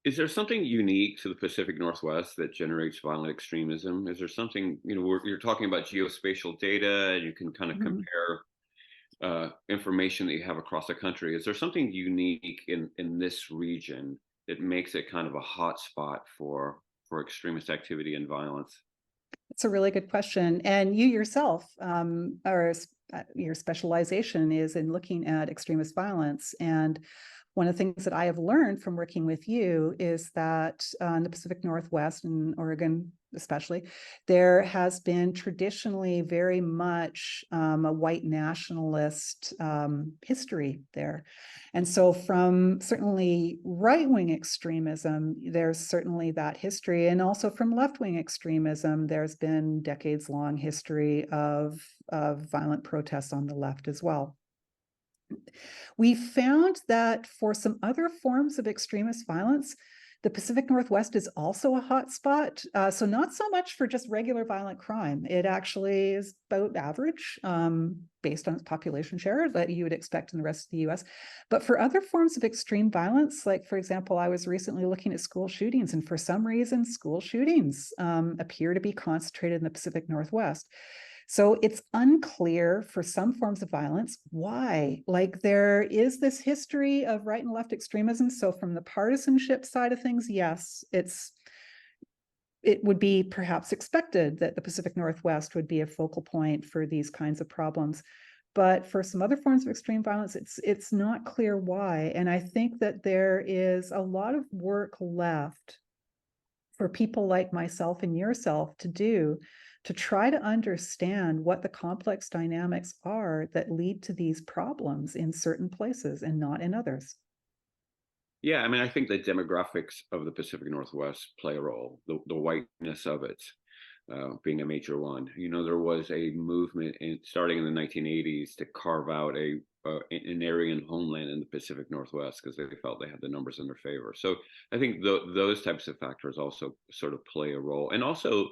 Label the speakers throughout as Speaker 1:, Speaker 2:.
Speaker 1: Is there something unique to the Pacific Northwest that generates violent extremism? Is there something, you're talking about geospatial data and you can kind of
Speaker 2: Mhm.
Speaker 1: compare information that you have across the country. Is there something unique in this region that makes it kind of a hot spot for extremist activity and violence?
Speaker 2: That's a really good question. And you yourself, your specialization is in looking at extremist violence. And one of the things that I have learned from working with you is that in the Pacific Northwest and Oregon, especially, there has been traditionally very much a white nationalist history there. And so, from certainly right wing extremism, there's certainly that history. And also from left wing extremism, there's been decades long history of violent protests on the left as well. We found that for some other forms of extremist violence, the Pacific Northwest is also a hotspot. So, not so much for just regular violent crime. It actually is about average based on its population share that you would expect in the rest of the US. But for other forms of extreme violence, like, for example, I was recently looking at school shootings, and for some reason, school shootings appear to be concentrated in the Pacific Northwest. So it's unclear for some forms of violence why. Like, there is this history of right and left extremism. So from the partisanship side of things, yes, it would be perhaps expected that the Pacific Northwest would be a focal point for these kinds of problems. But for some other forms of extreme violence, it's not clear why. And I think that there is a lot of work left for people like myself and yourself to do to try to understand what the complex dynamics are that lead to these problems in certain places and not in others.
Speaker 1: Yeah, I mean, I think the demographics of the Pacific Northwest play a role, the whiteness of it being a major one. There was a movement starting in the 1980s to carve out an Aryan homeland in the Pacific Northwest because they felt they had the numbers in their favor. So I think those types of factors also sort of play a role. And also,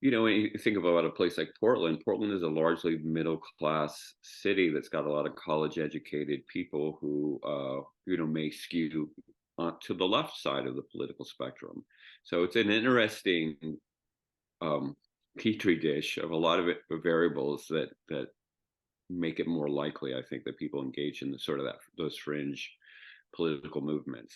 Speaker 1: when you think about a place like Portland, Portland is a largely middle class city that's got a lot of college educated people who, may skew to the left side of the political spectrum. So it's an interesting um, petri dish of a lot of variables that make it more likely, I think, that people engage in the sort of those fringe political movements.